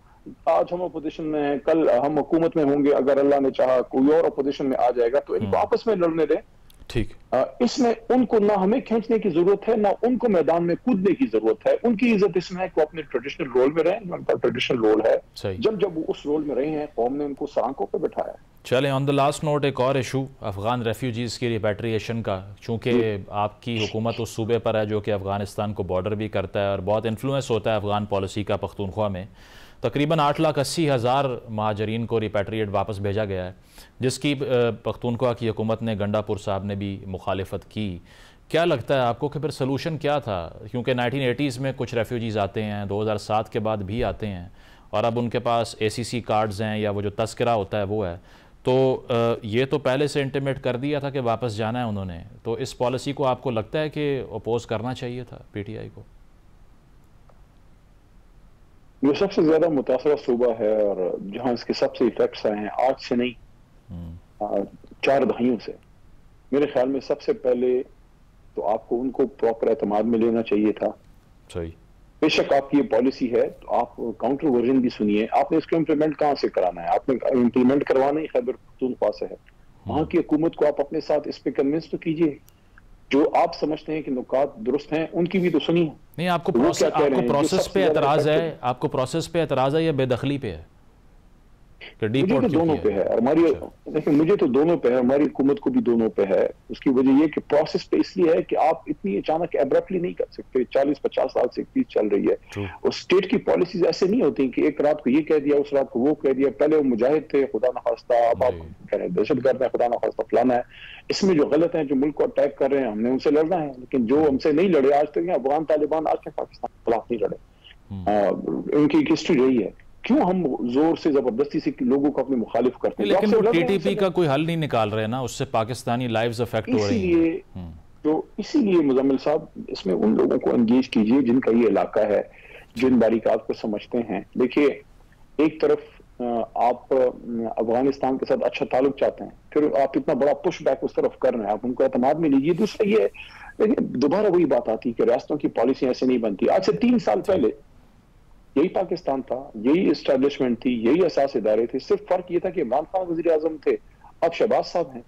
आज हम अपोजिशन में हैं, कल हम हुकूमत में होंगे, अगर अल्लाह ने चाहा कोई और अपोजिशन में आ जाएगा, तो इनको आपस में लड़ने दें। ठीक, इसमें उनको ना हमें खींचने की जरूरत है, ना उनको मैदान में कूदने की जरूरत है। उनकी इज्जत इसमें है कि वो अपने ट्रेडिशनल रोल में रहें, उनका ट्रेडिशनल रोल है। जब वो उस रोल में रहे हैं, कौम ने उनको सरांकों पे बिठाया। चलें, ऑन द लास्ट नोट एक और इशू अफगान रेफ्यूजीज की रिपैट्रिएशन का, चूँकि आपकी हुकूमत उस सूबे पर है जो कि अफगानिस्तान को बॉर्डर भी करता है और बहुत इन्फ्लुएंस होता है अफगान पॉलिसी का पख्तूनख्वा में। तकरीबन 8,80,000 महाजरीन को रिपैट्रिएट वापस भेजा गया है, जिसकी पख्तूनख्वा की हुकूमत ने, गंडापुर साहब ने भी मुखालिफत की। क्या लगता है आपको कि फिर सलूशन क्या था? क्योंकि 1980s में कुछ रेफ्यूजीज़ आते हैं, 2007 के बाद भी आते हैं, और अब उनके पास ACC कार्ड्स हैं या वो जो तस्करा होता है वो है, तो ये तो पहले से इंटीमेट कर दिया था कि वापस जाना है उन्होंने। तो इस पॉलिसी को आपको लगता है कि अपोज करना चाहिए था PTI को? ये सबसे ज्यादा मुतासरा सूबा है और जहां इसके सबसे इफेक्ट्स आए हैं, आज से नहीं 4 दहाइयों से। मेरे ख्याल में सबसे पहले तो आपको उनको प्रॉपर एतमाद में लेना चाहिए था। सही। बेशक आपकी ये पॉलिसी है, तो आप काउंटर वर्जन भी सुनिए। आपने इसको इम्प्लीमेंट कहां से कराना है? आपने इम्प्लीमेंट करवाना ही खैबर पख्तूनख्वा से है। वहां की हुकूमत को आप अपने साथ इस पे कन्विंस तो कीजिए। जो आप समझते हैं कि नुकात दुरुस्त हैं, उनकी भी तो सुनिए। नहीं, आपको तो प्रोसेस पे एतराज है, है, आपको प्रोसेस पे एतराज है या बेदखली पे है? मुझे तो दोनों पे है। हमारी देखिए, मुझे तो दोनों पे है, हमारी हुकूमत को भी दोनों पे है। उसकी वजह ये कि प्रोसेस पे इसलिए है कि आप इतनी अचानक एब्रप्टली नहीं कर सकते। 40-50 साल से एक चीज चल रही है और स्टेट की पॉलिसीज ऐसे नहीं होती कि एक रात को ये कह दिया, उस रात को वो कह दिया। पहले वो मुजाहिद थे, खुदा न खास्ता, अब आप कह रहे हैं दहशतगर्द है, खुदा न खास्ता फलाना है। इसमें जो गलत है, जो मुल्क को अटैक कर रहे हैं, हमने उनसे लड़ना है। लेकिन जो हमसे नहीं लड़े आज तक, अफगान तालिबान आज तक पाकिस्तान के खिलाफ नहीं लड़े। उनकी हिस्ट्री रही है। क्यों हम जोर से जबरदस्ती से लोगों को अपने मुखालिफ करते हैं? लेकिन वो टीटीपी का कोई हल नहीं निकाल रहे ना, उससे पाकिस्तानी लाइव्स अफेक्ट हो रही हैं। तो इसीलिए मुजम्मिल साहब, इसमें उन लोगों को एंगेज कीजिए जिनका ये इलाका है, जो इन बारीकात को समझते हैं। देखिए, एक तरफ आप अफगानिस्तान के साथ अच्छा ताल्लुक चाहते हैं, फिर आप इतना बड़ा पुश बैक उस तरफ कर रहे हैं, आप उनको एतमाद में लीजिए। दूसरा ये, देखिए दोबारा वही बात आती है कि रियासतों की पॉलिसी ऐसे नहीं बनती। आज से 3 साल पहले यही पाकिस्तान था, यही एस्टैब्लिशमेंट थी, यही असास इदारे थे। सिर्फ फर्क ये था कि इमरान खान वज़ीर आज़म थे, अब शहबाज साहब हैं।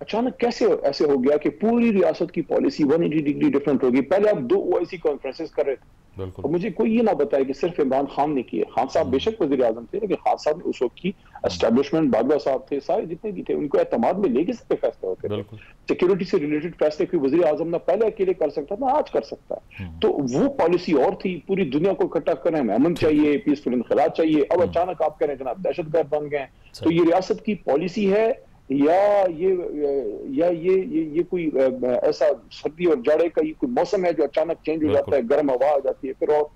अचानक कैसे ऐसे हो गया कि पूरी रियासत की पॉलिसी 180 डिग्री डिफरेंट होगी? पहले आप 2 OIC कॉन्फ्रेंसेस कर रहे थे, और मुझे कोई ये ना बताए कि सिर्फ इमरान खान ने किए। खान साहब बेशक वज़ीर आज़म थे, लेकिन खान साहब ने उस वक्त की एस्टैब्लिशमेंट, बाजवा साहब थे, सारे जितने भी थे, उनको एतमाद में लेके सारे फैसले होते थे। सिक्योरिटी से रिलेटेड फैसले कोई वज़ीर आज़म ना पहले अकेले कर सकता था, आज कर सकता है। तो वो पॉलिसी और थी, पूरी दुनिया को इकट्ठा करें, हमें अमन चाहिए, पीसफुल इंखिलाफ चाहिए। अब अचानक आप कह रहे हैं जनाब दहशतगर्द बन गए। तो ये रियासत की पॉलिसी है या ये कोई ऐसा सर्दी और जाड़े का ये कोई मौसम है जो अचानक चेंज हो जाता है, गर्म हवा आ जाती है? फिर और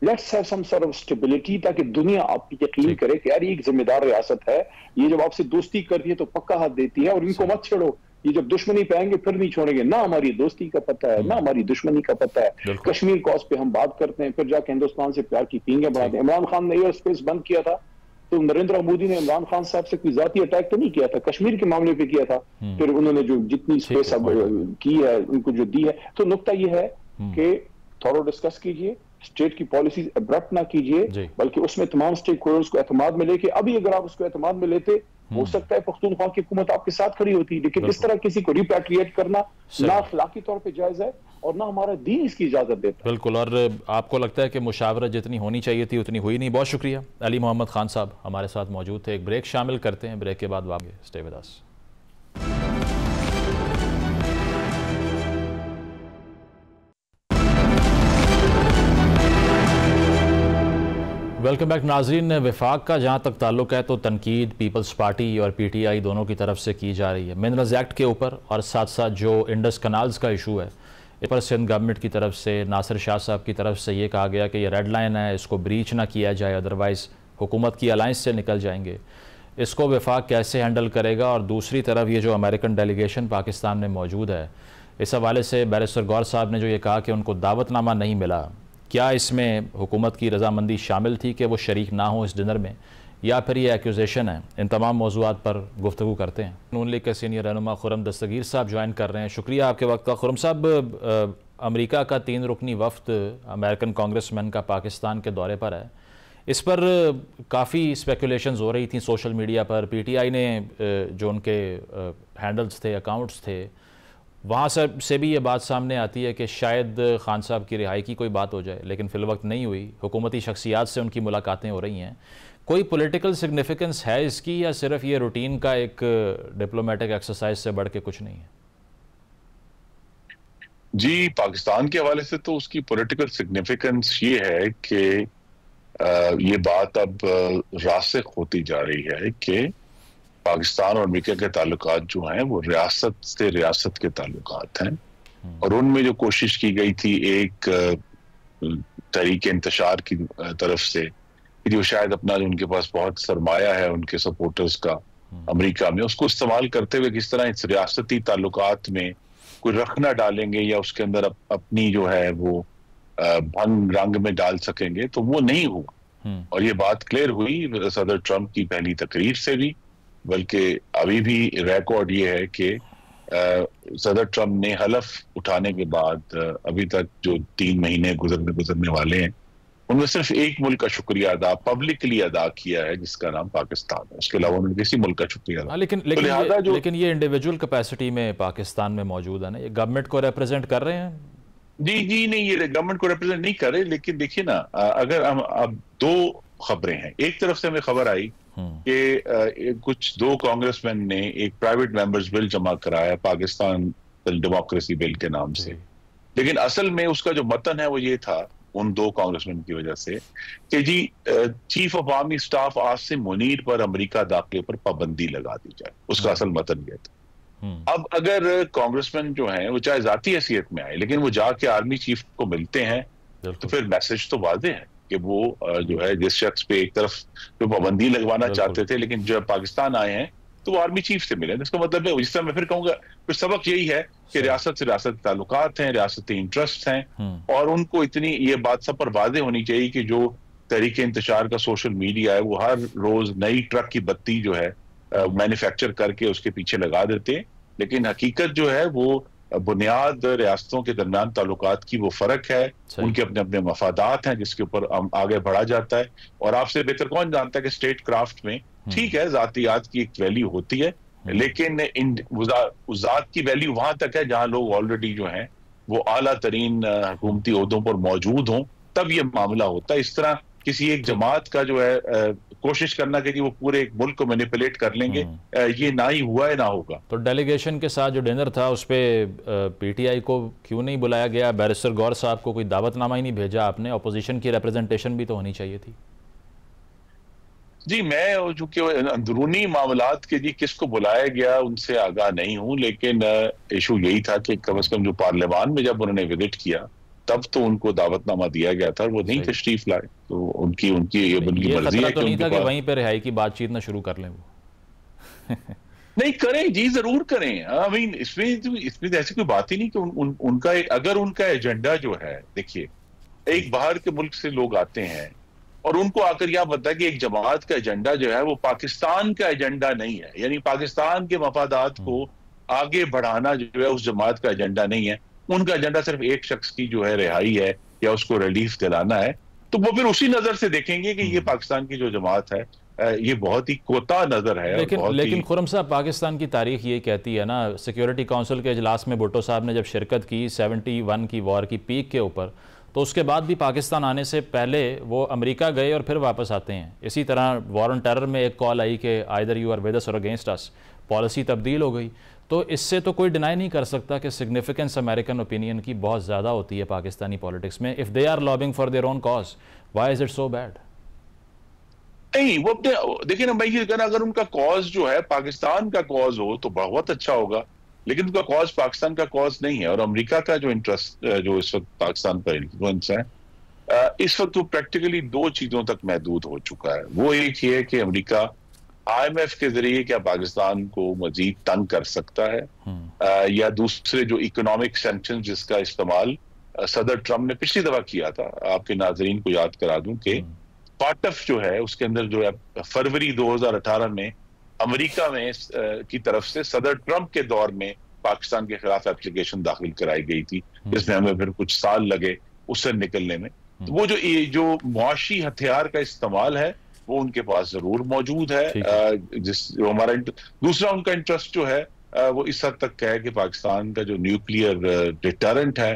let's have some sort of stability, ताकि दुनिया आप यकीन करे कि यार ये एक जिम्मेदार रियासत है। ये जब आपसे दोस्ती करती है तो पक्का हाथ देती है, और इनको मत छेड़ो। ये जब दुश्मनी पाएंगे फिर नहीं छोड़ेंगे। ना हमारी दोस्ती का पता है, ना हमारी दुश्मनी का पता है। कश्मीर कॉज पे हम बात करते हैं, फिर जाके हिंदुस्तान से प्यार की पींगे बढ़ाते हैं। इमरान खान ने एयर स्पेस बंद किया था, तो नरेंद्र मोदी ने इमरान खान साहब से कोई जाती अटैक तो नहीं किया था, कश्मीर के मामले पे किया था। फिर उन्होंने जो जितनी स्पेस अब की है, उनको जो दी है। तो नुकता यह है कि थोड़ा डिस्कस कीजिए, स्टेट की पॉलिसीज अब्रप्ट ना कीजिए, बल्कि उसमें तमाम स्टेक होल्डर्स को एतमाद में लेके, अभी अगर आप उसको एतमाद में लेते, हो सकता है पख्तूनख्वा की हुकूमत आपके साथ खड़ी होती। लेकिन इस तरह किसी को रिपैट्रिएट करना ना अखलाकी तौर पे जायज है, और ना हमारा दीन इसकी इजाजत देता। बिल्कुल। और आपको लगता है कि मुशावरत जितनी होनी चाहिए थी उतनी हुई नहीं। बहुत शुक्रिया। अली मोहम्मद खान साहब हमारे साथ मौजूद थे। एक ब्रेक शामिल करते हैं, ब्रेक के बाद वापस stay with us. Welcome back नाज़रीन। वफाक का जहाँ तक ताल्लुक है तो तनकीद पीपल्स पार्टी और PTI दोनों की तरफ से की जा रही है मिनरल्स एक्ट के ऊपर, और साथ साथ जो इंडस कनाल्स का इशू है, इस पर सिंध गवर्नमेंट की तरफ से, नासिर शाह साहब की तरफ से ये कहा गया कि ये रेड लाइन है, इसको ब्रीच ना किया जाए, अदरवाइज़ हुकूमत की अलायंस से निकल जाएंगे। इसको वफाक कैसे हैंडल करेगा? और दूसरी तरफ ये जो अमेरिकन डेलीगेशन पाकिस्तान में मौजूद है, इस हवाले से बैरिस्टर गौर साहब ने जो ये कहा कि उनको दावतनामा नहीं मिला, क्या इसमें हुकूमत की रजामंदी शामिल थी कि वो शरीक ना हो इस डिनर में, या फिर ये एक्यूजेशन है? इन तमाम मौज़ूआत पर गुफ्तगू करते हैं। नून लीग के सीनियर रहनुमा खुर्रम दस्तगीर साहब ज्वाइन कर रहे हैं। शुक्रिया आपके वक्त का। खुर्रम साहब, अमेरिका का 3 रुकनी वफ्द अमेरिकन कांग्रेसमैन का पाकिस्तान के दौरे पर है। इस पर काफ़ी स्पेकुलेशंस हो रही थी सोशल मीडिया पर। PTI ने जो उनके हैंडल्स थे, अकाउंट्स थे, वहाँ से भी ये बात सामने आती है कि शायद खान साहब की रिहाई की कोई बात हो जाए, लेकिन फ़िलवक्त नहीं हुई। हुकूमती शख्सियात से उनकी मुलाकातें हो रही हैं। कोई पॉलिटिकल सिग्निफिकेंस है इसकी, या सिर्फ ये रूटीन का एक डिप्लोमेटिक एक्सरसाइज से बढ़ के कुछ नहीं है? जी, पाकिस्तान के हवाले से तो उसकी पॉलिटिकल सिग्निफिकेंस ये है कि ये बात अब रासिख होती जा रही है कि पाकिस्तान और अमेरिका के ताल्लुकात जो हैं वो रियासत से रियासत के ताल्लुकात हैं, और उनमें जो कोशिश की गई थी एक तहरीक इंतशार की तरफ से, जो शायद अपना जो उनके पास बहुत सरमाया है उनके सपोर्टर्स का अमेरिका में, उसको इस्तेमाल करते हुए किस तरह इस रियासती ताल्लुकात में कोई रख ना डालेंगे या उसके अंदर अपनी जो है वो भंग रंग में डाल सकेंगे, तो वो नहीं हुआ। और ये बात क्लियर हुई सदर ट्रंप की पहली तकरीर से भी, बल्कि अभी भी रिकॉर्ड ये है कि सदर ट्रम्प ने हलफ उठाने के बाद अभी तक जो 3 महीने गुजरने वाले हैं, उनमें सिर्फ एक मुल्क का शुक्रिया पब्लिकली अदा किया है, जिसका नाम पाकिस्तान है। उसके अलावा उन्होंने किसी मुल्क का शुक्रिया अदा। लेकिन ये इंडिविजुअल कैपेसिटी में पाकिस्तान में मौजूद है ना, ये गवर्नमेंट को रिप्रेजेंट कर रहे हैं? जी नहीं, ये गवर्नमेंट को रिप्रेजेंट नहीं कर रहे। लेकिन देखिए ना, अगर हम अब 2 खबरें हैं। एक तरफ से हमें खबर आई कि कुछ 2 कांग्रेसमैन ने एक प्राइवेट मेंबर्स बिल जमा कराया पाकिस्तान डेमोक्रेसी बिल के नाम से, लेकिन असल में उसका जो मतन है वो ये था उन 2 कांग्रेसमैन की वजह से कि जी chief of army staff Asim Munir पर अमेरिका दाखिले पर पाबंदी लगा दी जाए। उसका असल मतन ये था। अब अगर कांग्रेसमैन जो हैं वो चाहे जाती हैसियत में आए, लेकिन वो जाके आर्मी चीफ को मिलते हैं, तो फिर मैसेज तो वादे है कि वो जो है जिस शख्स पे एक तरफ जो पाबंदी लगवाना चाहते थे, लेकिन जब पाकिस्तान आए हैं तो वो आर्मी चीफ से मिले। इसका मतलब है, जिस तरह मैं फिर कहूंगा, फिर सबक यही है कि रियासत से रियासत ताल्लुकात हैं, रियासती इंटरेस्ट हैं, और उनको इतनी ये बात सब पर वादे होनी चाहिए कि जो तरीके इंतशार का सोशल मीडिया है वो हर रोज नई ट्रक की बत्ती जो है मैन्युफैक्चर करके उसके पीछे लगा देते हैं, लेकिन हकीकत जो है वो बुनियाद रियासतों के दरमियान ताल्लुकात की वो फर्क है, उनके अपने अपने मफादात हैं जिसके ऊपर आगे बढ़ा जाता है। और आपसे बेहतर कौन जानता है कि स्टेट क्राफ्ट में ठीक है जातियात की एक वैल्यू होती है, लेकिन उस जात की वैल्यू वहां तक है जहां लोग ऑलरेडी जो हैं वो आला तरीन हुकूमती ओहदों पर मौजूद हों, तब ये मामला होता है। इस तरह किसी एक जमात का जो है कोशिश करना कि वो पूरे एक मुल्क को मैनिपुलेट कर लेंगे, ये ना ही हुआ है ना होगा। तो डेलीगेशन के साथ जो डिनर था उस पर पीटीआई को क्यों नहीं बुलाया गया? बैरिस्टर गौर साहब को कोई दावतनामा ही नहीं भेजा आपने? अपोजिशन की रिप्रेजेंटेशन भी तो होनी चाहिए थी। जी, मैं चूंकि अंदरूनी मामलात के जी किसको बुलाया गया उनसे आगाह नहीं हूं, लेकिन इशू यही था कि कम से कम जो पार्लियामान में जब उन्होंने विजिट किया तब तो उनको दावतनामा दिया गया था, वो नहीं तशरीफ लाए। तो उनकी मर्जी है तो नहीं था कि वहीं पे रिहाई की बातचीत ना शुरू कर लें वो। नहीं करें जी, जरूर करें। आई मीन इसमें ऐसी कोई बात ही नहीं कि उनका अगर उनका एजेंडा जो है, देखिए एक बाहर के मुल्क से लोग आते हैं और उनको आकर यह पता है कि एक जमात का एजेंडा जो है वो पाकिस्तान का एजेंडा नहीं है, यानी पाकिस्तान के मफादात को आगे बढ़ाना जो है उस जमात का एजेंडा नहीं है। उनका एजेंडा सिर्फ एक शख्स की जो है रिहाई है या उसको रिलीफ दिलाना है, तो वो फिर उसी नजर से देखेंगे कि ये पाकिस्तान की जो जमात है ये बहुत ही कोता नजर है। लेकिन खुरम साहब, पाकिस्तान की तारीख ये कहती है ना, सिक्योरिटी काउंसिल के इजलास में भुट्टो साहब ने जब शिरकत की 71 की वॉर की पीक के ऊपर, तो उसके बाद भी पाकिस्तान आने से पहले वो अमेरिका गए और फिर वापस आते हैं। इसी तरह वॉर ऑन टेरर में एक कॉल आई कि either you are with us or against us, policy तब्दील हो गई। तो इससे तो कोई डिनाई नहीं कर सकता कि सिग्निफिकेंस अमेरिकन ओपिनियन की बहुत ज़्यादा होती है पाकिस्तानी पॉलिटिक्स में। If they are lobbying for their own cause, why is it so bad? नहीं, वो अपने देखिए ना, मैं ये कहना, अगर उनका कॉज जो है पाकिस्तान का कॉज हो तो बहुत अच्छा होगा, लेकिन उनका कॉज पाकिस्तान का कॉज नहीं है। और अमेरिका का जो इंटरेस्ट जो इस वक्त पाकिस्तान पर इन्फ्लुएंस है, इस वक्त वो प्रैक्टिकली 2 चीजों तक महदूद हो चुका है। वो एक ही है कि अमेरिका IMF के जरिए क्या पाकिस्तान को मजीद तंग कर सकता है, या दूसरे जो इकोनॉमिक सैंक्शन जिसका इस्तेमाल सदर ट्रम्प ने पिछली दफा किया था। आपके नाजरीन को याद करा दूं कि पाटफ जो है उसके अंदर जो है फरवरी 2018 में अमेरिका में की तरफ से सदर ट्रम्प के दौर में पाकिस्तान के खिलाफ एप्लीकेशन दाखिल कराई गई थी, जिसमें हमें फिर कुछ साल लगे उससे निकलने में। तो वो जो मुआशी हथियार का इस्तेमाल है वो उनके पास जरूर मौजूद है। जो हमारा दूसरा उनका इंटरेस्ट जो है वो इस हद तक है कि पाकिस्तान का जो न्यूक्लियर डिटरेंट है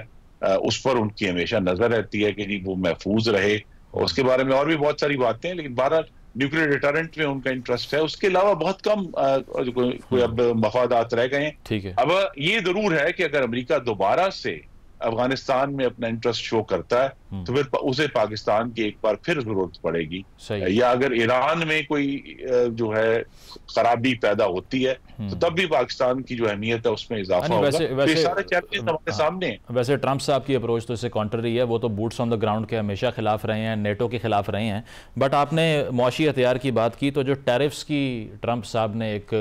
उस पर उनकी हमेशा नजर रहती है कि वो महफूज रहे। और उसके बारे में और भी बहुत सारी बातें हैं, लेकिन 12 न्यूक्लियर डिटरेंट में उनका इंटरेस्ट है। उसके अलावा बहुत कम कोई अब मफादात रह गए हैं। अब ये जरूर है कि अगर अमेरिका दोबारा से अफगानिस्तान में अपना इंटरेस्ट शो करता है तो फिर उसे पाकिस्तान की एक बार फिर जरूरत पड़ेगी, या अगर ईरान में कोई जो है खराबी पैदा होती है तो तब भी पाकिस्तान की जो अहमियत है उसमें इजाफा होगा। वैसे सारे चैलेंजेस हमारे सामने। वैसे ट्रंप साहब की अप्रोच तो इससे कॉन्ट्ररी है, वो तो बूट्स ऑन द ग्राउंड के हमेशा खिलाफ रहे हैं, नेटो के खिलाफ रहे हैं। बट आपने मौशी हथियार की बात की, तो जो टैरिफ्स की ट्रंप साहब ने एक,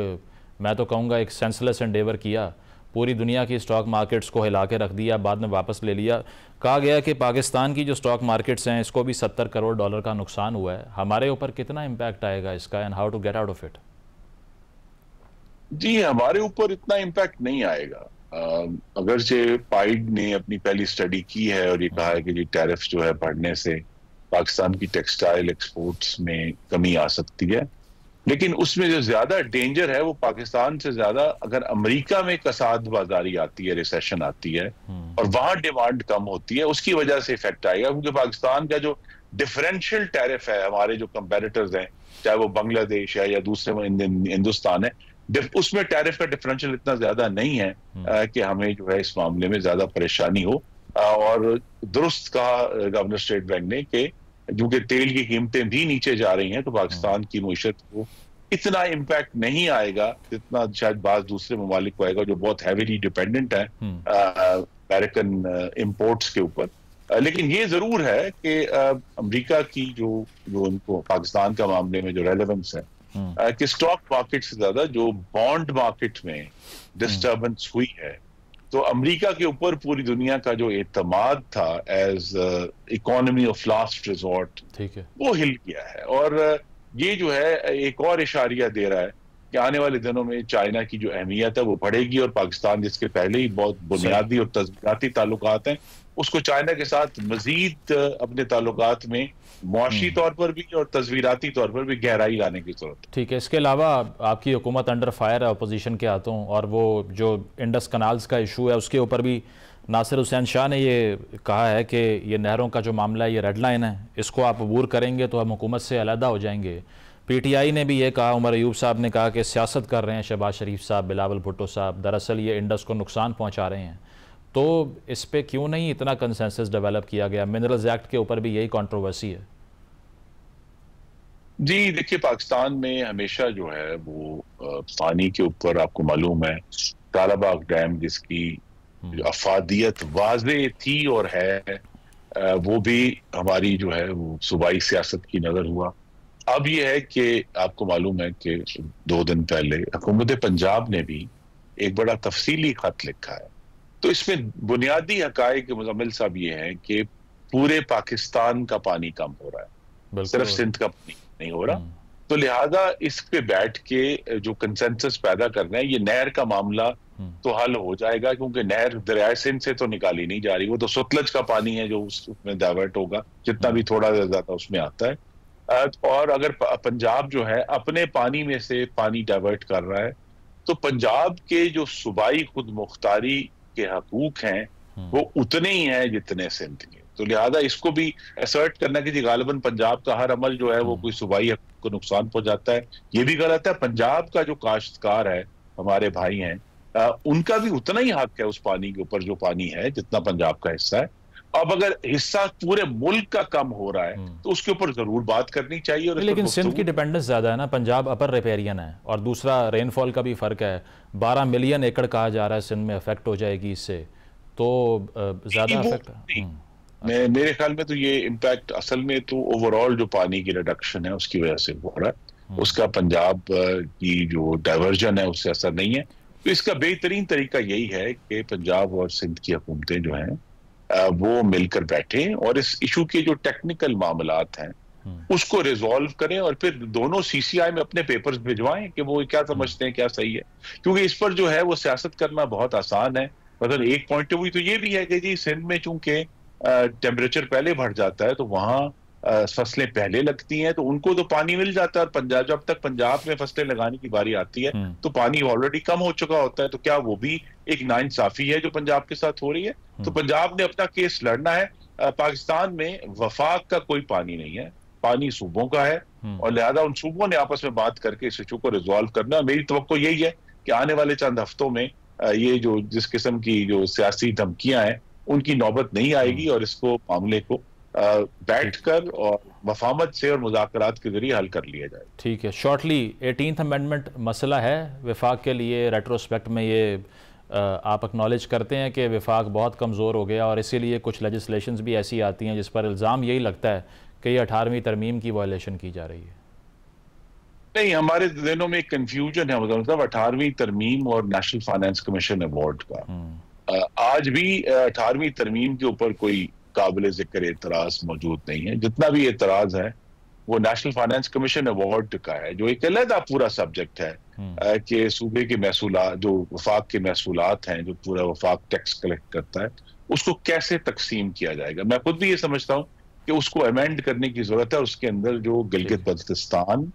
मैं तो कहूँगा एक सेंसलेस एंडेवर किया, पूरी दुनिया की स्टॉक मार्केट्स को हिला के रख दिया, बाद में वापस ले लिया। कहा गया कि पाकिस्तान की जो स्टॉक मार्केट्स हैं इसको भी $70 करोड़ का नुकसान हुआ है। हमारे ऊपर कितना इम्पैक्ट आएगा इसका, and how to get out of it? जी, हमारे ऊपर इतना इम्पैक्ट नहीं आएगा। अगर से पाइड ने अपनी पहली स्टडी की है और ये कहा है कि जी टैरिफ जो है बढ़ने से पाकिस्तान की टेक्सटाइल एक्सपोर्ट्स में कमी आ सकती है, लेकिन उसमें जो ज्यादा डेंजर है वो पाकिस्तान से ज्यादा अगर अमेरिका में कसाद बाजारी आती है, रिसेशन आती है और वहां डिमांड कम होती है, उसकी वजह से इफेक्ट आएगा। क्योंकि पाकिस्तान का जो डिफरेंशियल टैरिफ है, हमारे जो कंपेरेटर्स हैं, चाहे वो बांग्लादेश है या दूसरे हिंदुस्तान है, उसमें टैरिफ का डिफरेंशियल इतना ज्यादा नहीं है कि हमें जो है इस मामले में ज्यादा परेशानी हो। और दुरुस्त कहा गवर्नर स्टेट बैंक ने कि क्योंकि तेल की कीमतें भी नीचे जा रही हैं तो पाकिस्तान की मईशत को इतना इम्पैक्ट नहीं आएगा जितना शायद बाज दूसरे ममालिक को आएगा जो बहुत हैवीली डिपेंडेंट है अमेरिकन इंपोर्ट्स के ऊपर। लेकिन ये जरूर है कि अमेरिका की जो उनको पाकिस्तान का मामले में जो रेलेवेंस है कि स्टॉक मार्केट से ज्यादा जो बॉन्ड मार्केट में डिस्टर्बेंस हुई है, तो अमेरिका के ऊपर पूरी दुनिया का जो एतमाद था as economy of last resort, ठीक है, वो हिल गया है। और ये जो है एक और इशारिया दे रहा है कि आने वाले दिनों में चाइना की जो अहमियत है वो बढ़ेगी और पाकिस्तान जिसके पहले ही बहुत बुनियादी और तस्वीराती ताल्लुकात हैं, उसको चाइना के साथ मजीद अपने ताल्लुकात में मुआशी तौर पर भी और तस्वीराती तौर पर भी गहराई लाने की जरूरत है। ठीक है, इसके अलावा आपकी हुकूमत अंडर फायर है अपोजिशन के हाथों, और वो जो इंडस कनाल्स का इशू है उसके ऊपर भी नासिर हुसैन शाह ने ये कहा है कि ये नहरों का जो मामला है ये रेड लाइन है, इसको आप अबूर करेंगे तो हम हुकूमत से अलहदा हो जाएंगे। PTI ने भी ये कहा, उमर अयूब साहब ने कहा कि सियासत कर रहे हैं शहबाज शरीफ साहब, बिलावल भुट्टो साहब, दरअसल ये इंडस को नुकसान पहुँचा रहे हैं। तो इस पर क्यों नहीं इतना कंसेंसस डेवलप किया गया? मिनरल्स एक्ट के ऊपर भी यही कंट्रोवर्सी है। जी देखिए, पाकिस्तान में हमेशा जो है वो पानी के ऊपर आपको मालूम है कालाबाग डैम जिसकी अफादियत वाज़े थी और है, वो भी हमारी जो है वो सूबाई सियासत की नजर हुआ। अब ये है कि आपको मालूम है कि 2 दिन पहले हुकूमत पंजाब ने भी एक बड़ा तफसीली खत लिखा है, तो इसमें बुनियादी हकायक मुजम्मिल साहब ये है कि पूरे पाकिस्तान का पानी कम हो रहा है, सिर्फ सिंध का पानी नहीं हो रहा। तो लिहाजा इस पे बैठ के जो कंसेंसस पैदा करना है, ये नहर का मामला तो हल हो जाएगा क्योंकि नहर दरिया सिंध से तो निकाली नहीं जा रही, वो तो सतलज का पानी है जो उसमें डाइवर्ट होगा, जितना भी थोड़ा ज्यादा उसमें आता है। और अगर पंजाब जो है अपने पानी में से पानी डाइवर्ट कर रहा है तो पंजाब के जो सूबाई खुद मुख्तारी के हकूक हैं वो उतने ही हैं जितने सिंध के। तो लिहाजा इसको भी असर्ट करना कि गालिबन पंजाब का हर अमल जो है वो कोई सूबाई हक को नुकसान पहुंचाता है, ये भी गलत है। पंजाब का जो काश्तकार है, हमारे भाई हैं, उनका भी उतना ही हक है उस पानी के ऊपर जो पानी है जितना पंजाब का हिस्सा है। अब अगर हिस्सा पूरे मुल्क का कम हो रहा है तो उसके ऊपर जरूर बात करनी चाहिए। और लेकिन सिंध की डिपेंडेंस ज्यादा है ना, पंजाब अपर रिपेरियन है, और दूसरा रेनफॉल का भी फर्क है। 12 मिलियन एकड़ कहा जा रहा है सिंध में अफेक्ट हो जाएगी इससे, तो ज्यादा अफेक्ट मेरे ख्याल में तो ये इम्पैक्ट असल में तो ओवरऑल जो पानी की रिडक्शन है उसकी वजह से हो रहा है, उसका पंजाब की जो डाइवर्जन है उससे असर नहीं है। तो इसका बेहतरीन तरीका यही है कि पंजाब और सिंध की हुकूमतें जो हैं वो मिलकर बैठे और इस इशू के जो टेक्निकल मामलात हैं उसको रिजॉल्व करें और फिर दोनों CCI में अपने पेपर्स भिजवाएं कि वो क्या समझते हैं क्या सही है। क्योंकि इस पर जो है वो सियासत करना बहुत आसान है। मतलब एक पॉइंट ऑफ व्यू तो ये भी है कि जी सिंध में चूंकि टेम्परेचर पहले बढ़ जाता है तो वहां फसलें पहले लगती हैं तो उनको तो पानी मिल जाता है, और पंजाब जब तक पंजाब में फसलें लगाने की बारी आती है तो पानी ऑलरेडी कम हो चुका होता है। तो क्या वो भी एक नाइंसाफी है जो पंजाब के साथ हो रही है? तो पंजाब ने अपना केस लड़ना है। पाकिस्तान में वफाक का कोई पानी नहीं है, पानी सूबों का है, और लिहाजा उन सूबों ने आपस में बात करके इस इशू को रिजॉल्व करना। मेरी तवक्को यही है कि आने वाले चंद हफ्तों में ये जो जिस किस्म की जो सियासी धमकियां हैं उनकी नौबत नहीं आएगी और इसको मामले को बैठकर और मफामत से और मुज़ाकरात के जरिए हल कर लिया जाए। ठीक है, शॉर्टली 18th अमेंडमेंट मसला है विफाक के लिए। रेट्रोस्पेक्ट में ये आप एक्नॉलेज करते हैं कि विफाक बहुत कमज़ोर हो गया और इसीलिए कुछ लेजिस्लेशंस भी ऐसी आती हैं जिस पर इल्ज़ाम यही लगता है कि ये 18वीं तरमीम की वायलेशन की जा रही है। नहीं, हमारे दिनों में एक कन्फ्यूजन है मतलब 18वीं तरमीम और नेशनल फाइनेंस कमीशन अवार्ड का। आज भी 18वीं तरमीम के ऊपर कोई काबिल जिक्र एतराज मौजूद नहीं है। जितना भी एतराज है वो नेशनल फाइनेंस कमीशन अवार्ड का है जो एक अलग पूरा सब्जेक्ट है कि सूबे के महसूलात, जो वफाक के महसूलात हैं, जो पूरा वफाक टैक्स कलेक्ट करता है, उसको कैसे तकसीम किया जाएगा। मैं खुद भी ये समझता हूँ कि उसको अमेंड करने की जरूरत है। उसके अंदर जो गिलगित बल्तिस्तान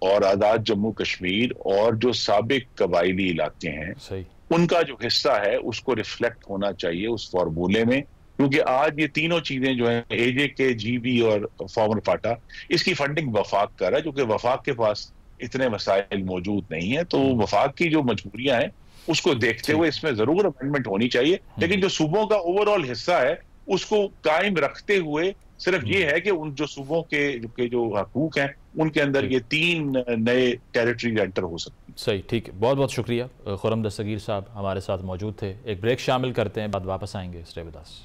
और आज़ाद जम्मू कश्मीर और जो साबिक कबायली इलाके हैं, उनका जो हिस्सा है उसको रिफ्लेक्ट होना चाहिए उस फॉर्मूले में, क्योंकि आज ये तीनों चीजें जो है, AJK, GB और फॉर्मर फाटा, इसकी फंडिंग वफाक कर रहा है, क्योंकि वफाक के पास इतने मसाइल मौजूद नहीं है। तो वफाक की जो मजबूरियां हैं उसको देखते हुए इसमें जरूर अमेंडमेंट होनी चाहिए, लेकिन जो सूबों का ओवरऑल हिस्सा है उसको कायम रखते हुए सिर्फ ये है कि उन जो सूबों के जो हकूक हैं उनके अंदर ये 3 नए टेरिटरी एंटर हो सकती हैं। सही, ठीक है, बहुत बहुत शुक्रिया। खुर्रम दस्तगीर साहब हमारे साथ मौजूद थे। एक ब्रेक शामिल करते हैं, बाद वापस आएंगे। Stay with us.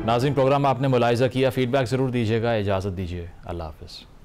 नाज़रीन, प्रोग्राम आपने मुलाहिज़ा किया, फीडबैक ज़रूर दीजिएगा। इजाज़त दीजिए, अल्लाह हाफ़िज़।